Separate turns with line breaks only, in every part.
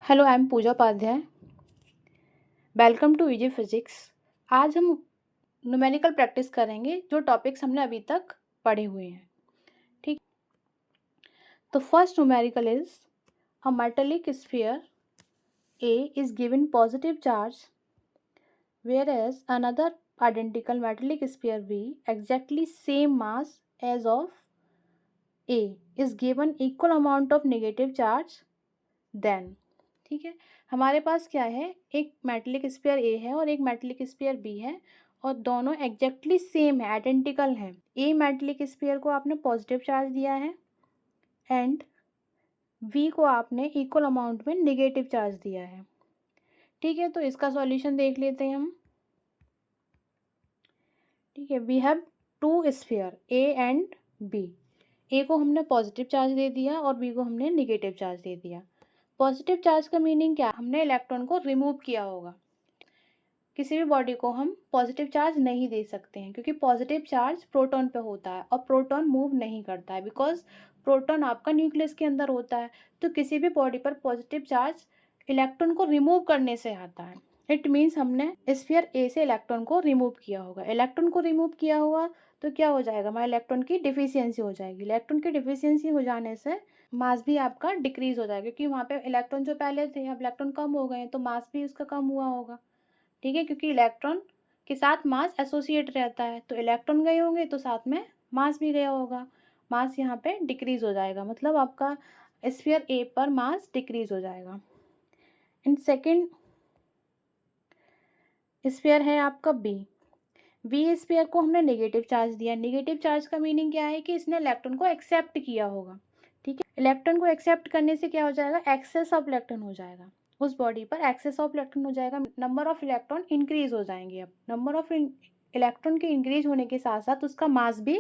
Hello, I am Pooja Upadhyay. Welcome to easy physics. आज हम numerical practice करेंगे जो टॉपिक्स हमने अभी तक पढ़े हुए हैं। ठीक, तो first numerical is a metallic sphere A is given positive charge whereas another identical metallic sphere B exactly same mass as of A is given equal amount of negative charge then. ठीक है, हमारे पास क्या है, एक metallic sphere ए है और एक metallic sphere B है और दोनों एग्जैक्टली सेम है, आइडेंटिकल है। ए मेटालिक स्फीयर को आपने पॉजिटिव चार्ज दिया है एंड बी को आपने इक्वल अमाउंट में नेगेटिव चार्ज दिया है। ठीक है, तो इसका सॉल्यूशन देख लेते हैं हम। ठीक है, we have two sphere A and B. A को हमने पॉजिटिव चार्ज दे दिया और बी को हमने नेगेटिव चार्ज दे दिया। पॉजिटिव चार्ज का मीनिंग क्या, हमने इलेक्ट्रॉन को रिमूव किया होगा। किसी भी बॉडी को हम पॉजिटिव चार्ज नहीं दे सकते हैं क्योंकि पॉजिटिव चार्ज प्रोटॉन पे होता है और प्रोटॉन मूव नहीं करता है बिकॉज प्रोटॉन आपका न्यूक्लियस के अंदर होता है। तो किसी भी बॉडी पर पॉजिटिव चार्ज इलेक्ट्रॉन को रिमूव करने से आता है। इट मीन्स हमने स्फीयर ए से इलेक्ट्रॉन को रिमूव किया होगा। इलेक्ट्रॉन को रिमूव किया होगा तो क्या हो जाएगा, हमारे इलेक्ट्रॉन की डिफिशियंसी हो जाएगी। इलेक्ट्रॉन की डिफिशियंसी हो जाने से मास भी आपका डिक्रीज हो जाएगा क्योंकि वहाँ पे इलेक्ट्रॉन जो पहले थे अब इलेक्ट्रॉन कम हो गए हैं तो मास भी उसका कम हुआ होगा। ठीक है, क्योंकि इलेक्ट्रॉन के साथ मास एसोसिएट रहता है तो इलेक्ट्रॉन गए होंगे तो साथ में मास भी गया होगा। मास यहाँ पे डिक्रीज हो जाएगा, मतलब आपका स्फीयर ए पर मास डिक्रीज हो जाएगा। एंड सेकेंड स्फीयर है आपका बी। बी स्फीयर को हमने नेगेटिव चार्ज दिया। नेगेटिव चार्ज का मीनिंग क्या है कि इसने इलेक्ट्रॉन को एक्सेप्ट किया होगा। ठीक है, इलेक्ट्रॉन को एक्सेप्ट करने से क्या हो जाएगा, एक्सेस ऑफ इलेक्ट्रॉन हो जाएगा। उस बॉडी पर एक्सेस ऑफ इलेक्ट्रॉन हो जाएगा, नंबर ऑफ इलेक्ट्रॉन इंक्रीज हो जाएंगे। अब नंबर ऑफ इलेक्ट्रॉन के इंक्रीज होने के साथ साथ उसका मास भी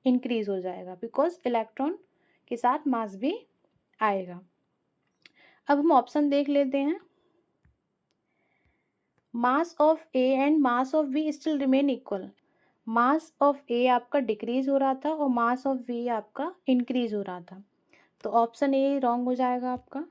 इंक्रीज हो जाएगा बिकॉज इलेक्ट्रॉन के साथ मास भी आएगा। अब हम ऑप्शन देख लेते हैं। Mass of A and mass of B still remain equal. Mass of A आपका डिक्रीज हो रहा था और मास ऑफ बी आपका इंक्रीज हो रहा था, तो ऑप्शन ए रॉन्ग हो जाएगा आपका।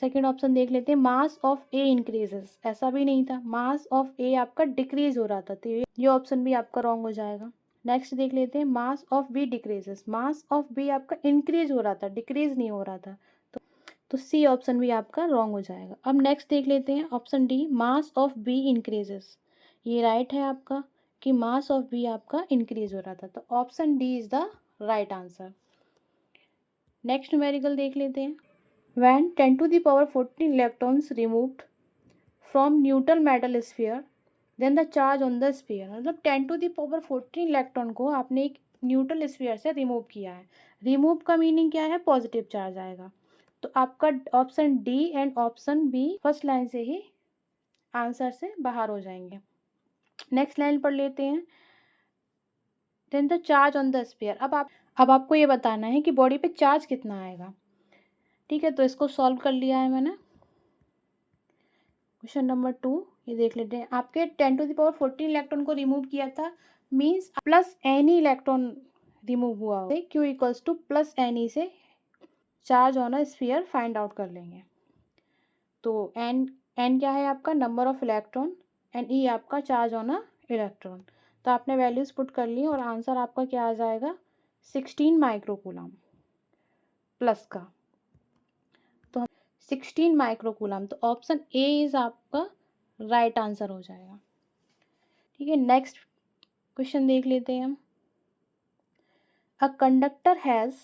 सेकेंड ऑप्शन देख लेते हैं, मास ऑफ ए इंक्रीजेस। ऐसा भी नहीं था, मास ऑफ ए आपका डिक्रीज हो रहा था, तो ये ऑप्शन भी आपका रॉन्ग हो जाएगा। नेक्स्ट देख लेते हैं, mass of B decreases. Mass of B आपका इंक्रीज हो रहा था, डिक्रीज नहीं हो रहा था, तो सी ऑप्शन भी आपका रॉन्ग हो जाएगा। अब नेक्स्ट देख लेते हैं option D, mass of B increases. ये राइट है आपका कि मास ऑफ बी आपका इंक्रीज हो रहा था, तो option D is the right answer. Next numerical देख लेते हैं। When 10 to the power 14 electrons removed from neutral metal sphere then the charge on the sphere. मतलब 10 टू द पावर 14 इलेक्ट्रॉन को आपने एक न्यूट्रल स्फीयर से रिमूव किया है। रिमूव का मीनिंग क्या है, पॉजिटिव चार्ज आएगा, तो आपका option D and option B first line से ही आंसर से बाहर हो जाएंगे। नेक्स्ट लाइन पढ़ लेते हैं, then the charge on the sphere. अब आपको ये बताना है कि बॉडी पे चार्ज कितना आएगा। ठीक है, तो इसको सॉल्व कर लिया है मैंने। क्वेश्चन नंबर 2 ये देख लेते हैं। आपके 10 टू द पावर 14 इलेक्ट्रॉन को रिमूव किया था, means plus n e electron remove हुआ हो, q equals to plus n e से charge on a sphere find out कर लेंगे। तो एन क्या है आपका, number of electron, and e आपका चार्ज ऑन अ इलेक्ट्रॉन। तो आपने वैल्यूज पुट कर ली और आंसर आपका क्या आ जाएगा, 16 माइक्रोकूलम प्लस का, तो 16 माइक्रोकूलम, तो ऑप्शन ए इज आपका राइट आंसर हो जाएगा। ठीक है, नेक्स्ट क्वेश्चन देख लेते हैं हम। A conductor has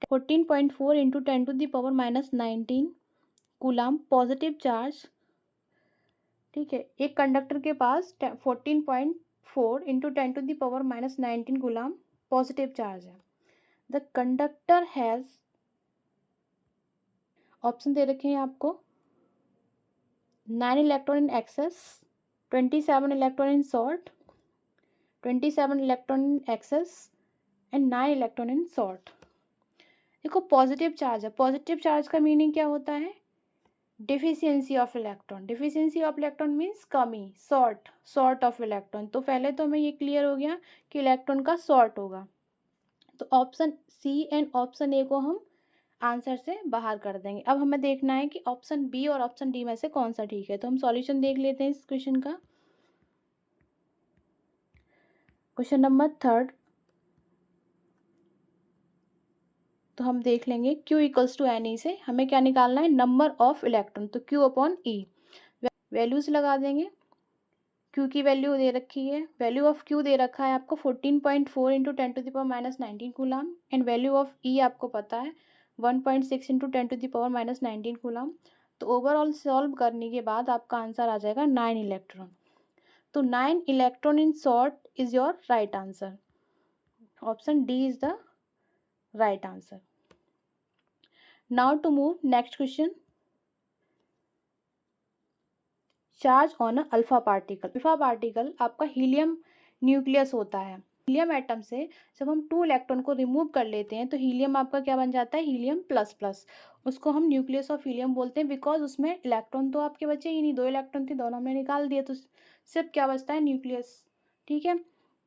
14.4 into 10 to the power -19 coulomb positive charge. ठीक है, एक कंडक्टर के पास 14.4 into 10 to the power -19 coulomb positive charge है। द कंडक्टर हैज़, ऑप्शन दे रखे हैं आपको, 9 electron in excess, 27 electron in short, 27 electron in excess and 9 electron in short. देखो पॉजिटिव चार्ज है, पॉजिटिव चार्ज का मीनिंग क्या होता है, deficiency of electron. Deficiency of electron means कमी, सॉर्ट ऑफ इलेक्ट्रॉन। तो पहले तो हमें ये क्लियर हो गया कि इलेक्ट्रॉन का सॉर्ट होगा, तो option C and option A को हम आंसर से बाहर कर देंगे। अब हमें देखना है कि ऑप्शन बी और ऑप्शन डी में से कौन सा ठीक है। तो हम सॉल्यूशन देख लेते हैं इस क्वेश्चन का। क्वेश्चन नंबर 3 तो हम देख लेंगे Q equals to n e से हमें क्या निकालना है, नंबर ऑफ इलेक्ट्रॉन। तो Q अपॉन ई वैल्यूज लगा देंगे। Q की वैल्यू दे रखी है, वैल्यू ऑफ Q दे रखा है आपको 14.4 into 10⁻⁻19 coulomb and value of E आपको पता है 1.6 इंटू 10⁻⁻19 कूलम। तो ओवरऑल सॉल्व करने के बाद आपका आंसर आ जाएगा 9 इलेक्ट्रॉन। तो 9 electron in short is your right answer. Option D is the right answer. Now to move next question. Charge on a alpha particle. Alpha particle आपका helium nucleus होता है। Helium atom से जब हम 2 electron को remove कर लेते हैं तो हीलियम आपका क्या बन जाता है, हीलियम प्लस प्लस। उसको हम न्यूक्लियस ऑफ हीलियम बोलते हैं बिकॉज उसमें इलेक्ट्रॉन तो आपके बचे ही नहीं, 2 इलेक्ट्रॉन थे, दोनों हमने निकाल दिए, तो सिर्फ क्या बचता है, न्यूक्लियस। ठीक है,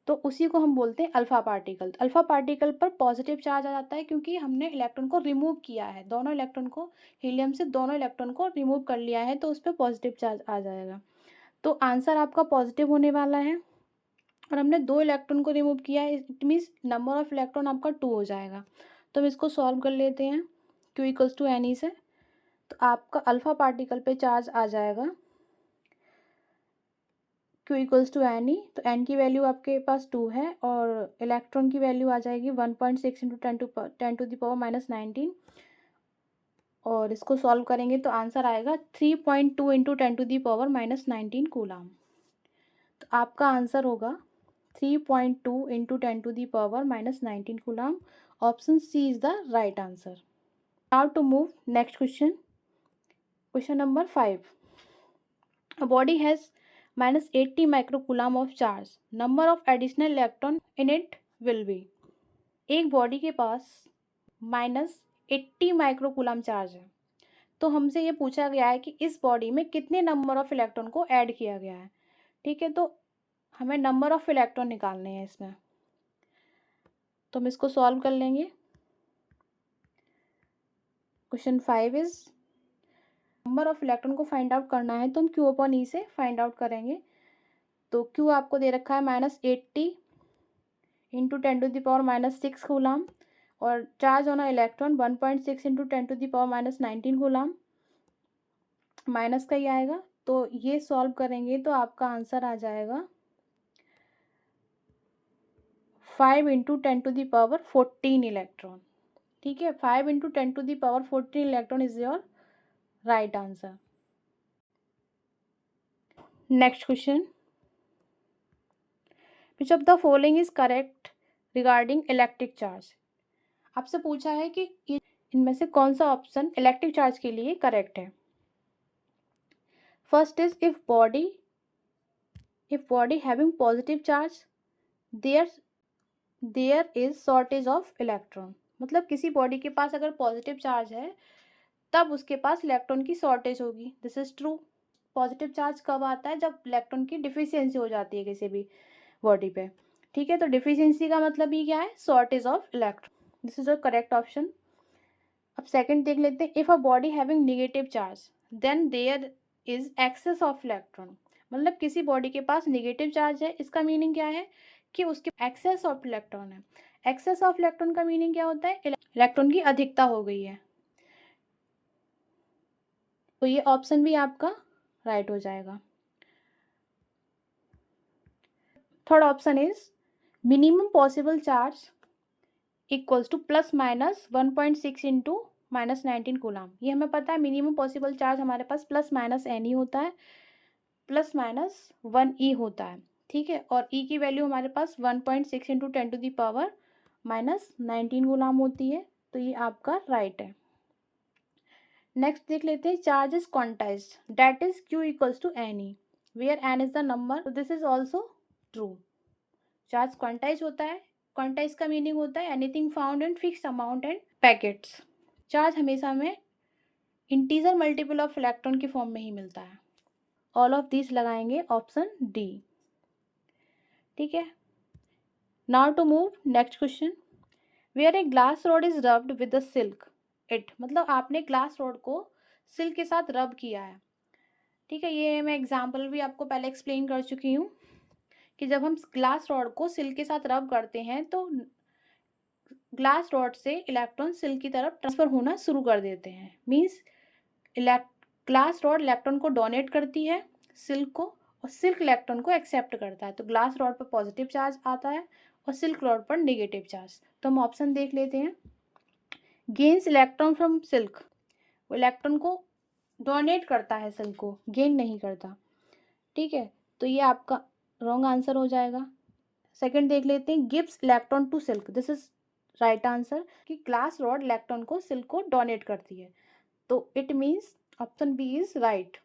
तो उसी को हम बोलते हैं अल्फा पार्टिकल। अल्फा पार्टिकल पर पॉजिटिव चार्ज आ जाता है क्योंकि हमने इलेक्ट्रॉन को रिमूव किया है, दोनों इलेक्ट्रॉन को, हीलियम से दोनों इलेक्ट्रॉन को रिमूव कर लिया है, तो उस पर पॉजिटिव चार्ज आ जाएगा। तो आंसर आपका पॉजिटिव होने वाला है और हमने 2 इलेक्ट्रॉन को रिमूव किया है, it means number of electron आपका 2 हो जाएगा। तो हम इसको सॉल्व कर लेते हैं Q equals to n e से। तो आपका अल्फा पार्टिकल पे चार्ज आ जाएगा Q equals to n e. तो एन की वैल्यू आपके पास 2 है और इलेक्ट्रॉन की वैल्यू आ जाएगी 1.6 इंटू 10⁻⁻19 और इसको सॉल्व करेंगे तो आंसर आएगा 3.2 इंटू 10⁻⁻19 कूलम। तो आपका आंसर होगा 3.2 into 10⁻⁻19 coulomb. Option C is the right answer. Now to move next question. Question number 5। A body has -80 microcoulomb of charge. Number of additional electron in it will be। एक body के पास -80 microcoulomb charge है, तो हमसे ये पूछा गया है कि इस बॉडी में कितने नंबर ऑफ इलेक्ट्रॉन को ऐड किया गया है। ठीक है, तो हमें नंबर ऑफ इलेक्ट्रॉन निकालने हैं इसमें, तो हम इसको सॉल्व कर लेंगे। Question 5 is number of electron को फाइंड आउट करना है, तो हम Q अपॉन ई से फाइंड आउट करेंगे। तो Q आपको दे रखा है -80 इंटू 10⁻⁻6 कूलम और charge on electron 1.6 into 10⁻⁻19 coulomb, minus का ही आएगा। तो ये सॉल्व करेंगे तो आपका आंसर आ जाएगा 5 इंटू 10⁻14 इलेक्ट्रॉन। ठीक है, 5 into 10⁻14 electron is your right answer. Next question. Which of the following is correct regarding electric charge. आपसे पूछा है कि इनमें से कौन सा ऑप्शन इलेक्ट्रिक चार्ज के लिए करेक्ट है। First is if body having positive charge there is shortage of electron. मतलब किसी बॉडी के पास अगर पॉजिटिव चार्ज है तब उसके पास इलेक्ट्रॉन की शॉर्टेज होगी। This is true. Positive charge कब आता है, जब इलेक्ट्रॉन की डिफिशियंसी हो जाती है किसी भी बॉडी पे। ठीक है, तो डिफिशियंसी का मतलब ही क्या है, shortage of electron. This is the correct option. अब सेकंड देख लेते हैं। If a body having negative charge then there is excess of electron. मतलब किसी बॉडी के पास नेगेटिव चार्ज है, इसका मीनिंग क्या है कि उसके एक्सेस ऑफ इलेक्ट्रॉन है। एक्सेस ऑफ इलेक्ट्रॉन का मीनिंग क्या होता है, इलेक्ट्रॉन की अधिकता हो गई है। तो ये ऑप्शन भी आपका राइट हो जाएगा। Third option is minimum possible charge equals to ±1.6 into -19 coulomb. ये हमें पता है मिनिमम पॉसिबल चार्ज हमारे पास ±n ही होता है, +-1 e होता है। ठीक है, और e की वैल्यू हमारे पास 1.6 इंटू 10⁻⁻19 कूलम होती है। तो ये आपका राइट है। नेक्स्ट देख लेते हैं। Charge is quantized that is Q equals to n e where n is the number. This is also true. Charge quantize होता है। क्वांटाइज का मीनिंग होता है anything found in fix amount and packets. Charge हमेशा हमें integer multiple of electron की form में ही मिलता है। ऑल ऑफ दिस लगाएंगे ऑप्शन डी। ठीक है, now to move next question. Where a glass rod is rubbed with the silk it, मतलब आपने ग्लास रॉड को सिल्क के साथ रब किया है। ठीक है, ये मैं एग्जाम्पल भी आपको पहले एक्सप्लेन कर चुकी हूँ कि जब हम ग्लास रॉड को सिल्क के साथ रब करते हैं तो ग्लास रॉड से इलेक्ट्रॉन सिल्क की तरफ ट्रांसफर होना शुरू कर देते हैं। मीन्स ग्लास रॉड इलेक्ट्रॉन को डोनेट करती है सिल्क को, और सिल्क इलेक्ट्रॉन को एक्सेप्ट करता है। तो ग्लास रॉड पर पॉजिटिव चार्ज आता है और सिल्क रॉड पर नेगेटिव चार्ज। तो हम ऑप्शन देख लेते हैं। गेन्स इलेक्ट्रॉन फ्रॉम सिल्क, वो इलेक्ट्रॉन को डोनेट करता है, सिल्क को गेन नहीं करता। ठीक है, तो ये आपका रॉन्ग आंसर हो जाएगा। सेकंड देख लेते हैं, gives electron to silk, this is right answer, कि ग्लास रॉड इलेक्ट्रॉन को सिल्क को डोनेट करती है। तो it means option B is right.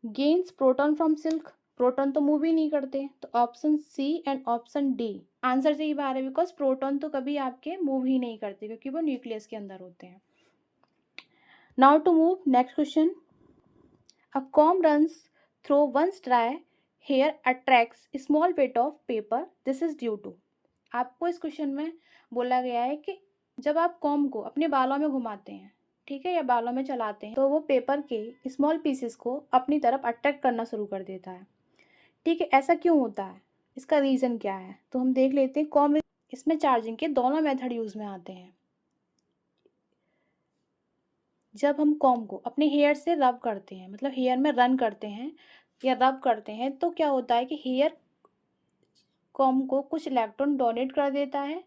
Gains proton from silk, proton तो मूव ही नहीं करते, तो option C and option D answer से ही बाहर है, बिकॉज प्रोटॉन तो कभी आपके मूव ही नहीं करते क्योंकि वो न्यूक्लियस के अंदर होते हैं। Now to move next question. A comb runs through one dry hair attracts small bit of paper, this is due to. आपको इस क्वेश्चन में बोला गया है कि जब आप कॉम्ब को अपने बालों में घुमाते हैं, ठीक है, या बालों में चलाते हैं, तो वो पेपर के स्मॉल पीसेस को अपनी तरफ अट्रैक्ट करना शुरू कर देता है। ठीक है, ऐसा क्यों होता है, इसका रीज़न क्या है, तो हम देख लेते हैं। कॉम्ब, इसमें चार्जिंग के दोनों मेथड यूज़ में आते हैं। जब हम कॉम्ब को अपने हेयर से रब करते हैं, मतलब हेयर में रन करते हैं या रब करते हैं, तो क्या होता है कि हेयर कॉम्ब को कुछ इलेक्ट्रॉन डोनेट कर देता है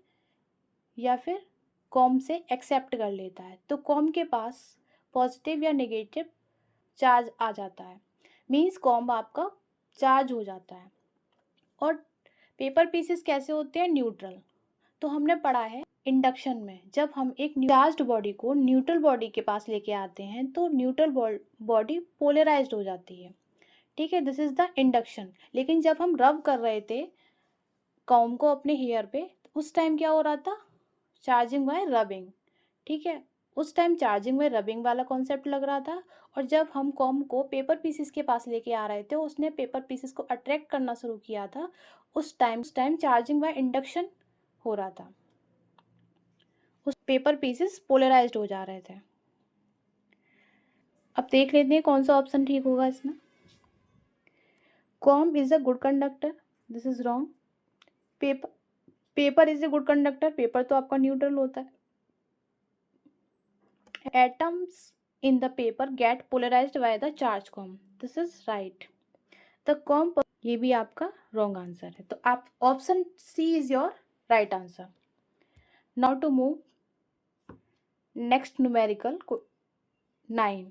या फिर कॉम्ब से एक्सेप्ट कर लेता है। तो कॉम्ब के पास पॉजिटिव या नेगेटिव चार्ज आ जाता है, मीन्स कॉम्ब आपका चार्ज हो जाता है। और पेपर पीसेस कैसे होते हैं, न्यूट्रल। तो हमने पढ़ा है इंडक्शन में, जब हम एक चार्ज्ड बॉडी को न्यूट्रल बॉडी के पास लेके आते हैं तो न्यूट्रल बॉडी पोलराइज्ड हो जाती है। ठीक है, दिस इज द इंडक्शन। लेकिन जब हम रब कर रहे थे कॉम्ब को अपने हेयर पे, उस टाइम क्या हो रहा था, चार्जिंग बाय रबिंग। ठीक है, उस टाइम चार्जिंग बाय रबिंग वाला कॉन्सेप्ट लग रहा था। और जब हम कॉम्ब को पेपर पीसेस के पास लेके आ रहे थे, उसने पेपर पीसेस को अट्रैक्ट करना शुरू किया था, उस टाइम चार्जिंग बाय इंडक्शन हो रहा था, उस पेपर पीसेस पोलराइज्ड हो जा रहे थे। अब देख लेते हैं कौन सा ऑप्शन ठीक होगा इसमें। Comb is a good conductor, this is wrong. Paper is a good conductor, paper तो आपका न्यूट्रल होता है। Atoms in the paper get polarised by the charge comb, this is right. The comb, ये भी आपका रॉन्ग आंसर है। तो आप option C is your right answer. Now to move next numerical 9.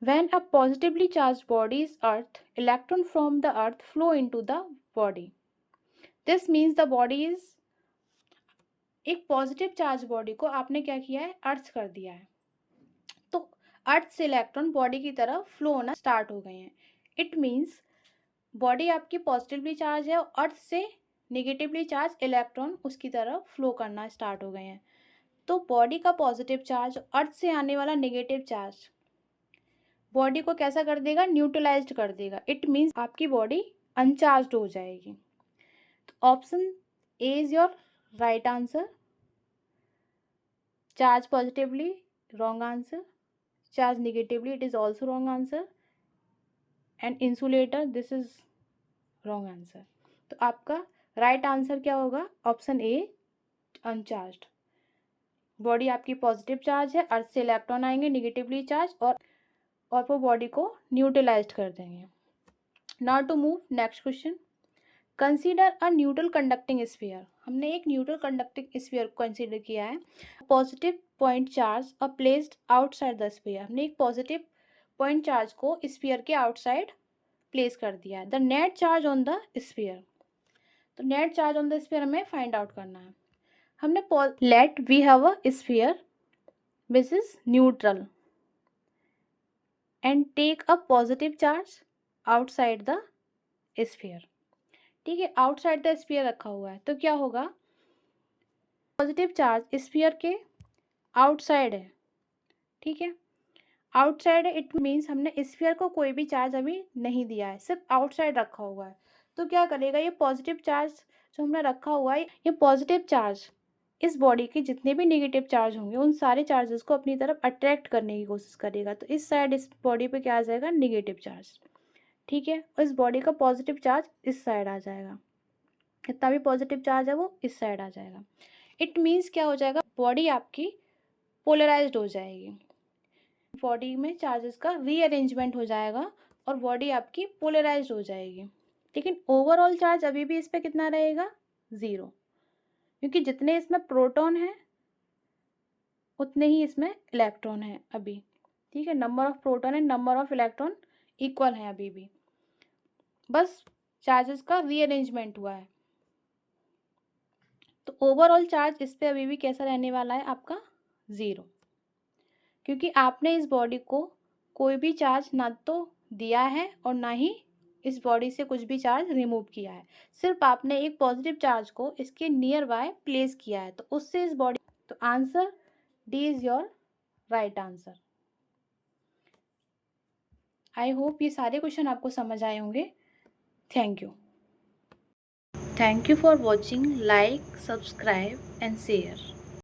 When a positively charged body is earth, electron from the earth flow into the body. This means the body is, एक positive charge body को आपने क्या किया है, अर्थ कर दिया है, तो अर्थ से इलेक्ट्रॉन बॉडी की तरफ फ्लो होना स्टार्ट हो गए हैं। इट मीन्स बॉडी आपकी पॉजिटिवली चार्ज है और अर्थ से नेगेटिवली चार्ज इलेक्ट्रॉन उसकी तरफ फ्लो करना स्टार्ट हो गए हैं। तो बॉडी का पॉजिटिव चार्ज, अर्थ से आने वाला नेगेटिव चार्ज बॉडी को कैसा कर देगा, न्यूट्रलाइज्ड कर देगा। इट मीन्स आपकी बॉडी अनचार्ज्ड हो जाएगी। तो option A is your right answer. Charge positively, wrong answer. Charge negatively, it is also wrong answer. And insulator, this is wrong answer. तो आपका राइट आंसर क्या होगा, ऑप्शन ए, अनचार्ज्ड। बॉडी आपकी positive charge है, अर्थ से electron आएंगे negatively charge और वो बॉडी को न्यूट्रलाइज्ड कर देंगे। Now to move next question. Consider a neutral conducting sphere, हमने एक न्यूट्रल कंडक्टिंग स्फीयर को कंसीडर किया है। पॉजिटिव पॉइंट चार्ज और प्लेस्ड आउटसाइड द स्फीयर, हमने एक पॉजिटिव पॉइंट चार्ज को स्फीयर के आउटसाइड प्लेस कर दिया है। The net charge on the sphere, तो net charge on the sphere हमें फाइंड आउट करना है। हमने let we have a sphere which is neutral and take a positive charge outside the sphere. ठीक है, आउटसाइड द स्फीयर रखा हुआ है, तो क्या होगा, पॉजिटिव चार्ज स्फीयर के आउटसाइड है। ठीक है, आउटसाइड है, इट मीन्स हमने स्फीयर को कोई भी चार्ज अभी नहीं दिया है, सिर्फ आउटसाइड रखा हुआ है। तो क्या करेगा, ये पॉजिटिव चार्ज जो हमने रखा हुआ है, ये पॉजिटिव चार्ज इस बॉडी के जितने भी नेगेटिव चार्ज होंगे उन सारे चार्जेस को अपनी तरफ अट्रैक्ट करने की कोशिश करेगा। तो इस साइड इस बॉडी पे क्या आ जाएगा, नेगेटिव चार्ज, ठीक है। और इस बॉडी का पॉजिटिव चार्ज इस साइड आ जाएगा, कितना भी पॉजिटिव चार्ज है वो इस साइड आ जाएगा। इट मीन्स क्या हो जाएगा, बॉडी आपकी पोलराइज्ड हो जाएगी, बॉडी में चार्जेस का रीअरेंजमेंट हो जाएगा और बॉडी आपकी पोलराइज्ड हो जाएगी। लेकिन ओवरऑल चार्ज अभी भी इस पर कितना रहेगा, 0, क्योंकि जितने इसमें प्रोटॉन हैं उतने ही इसमें इलेक्ट्रॉन हैं अभी, ठीक है। Number of proton and number of electron equal हैं अभी भी, बस चार्जेस का रीअरेंजमेंट हुआ है। तो ओवरऑल चार्ज इस पे अभी भी कैसा रहने वाला है आपका, 0, क्योंकि आपने इस बॉडी को कोई भी चार्ज ना तो दिया है और ना ही इस बॉडी से कुछ भी चार्ज रिमूव किया है, सिर्फ आपने एक पॉजिटिव चार्ज को इसके नियर बाय प्लेस किया है, तो उससे इस बॉडी, तो answer D is your right answer. I hope ये सारे क्वेश्चन आपको समझ आए होंगे। Thank you. Thank you for watching, like, subscribe and share.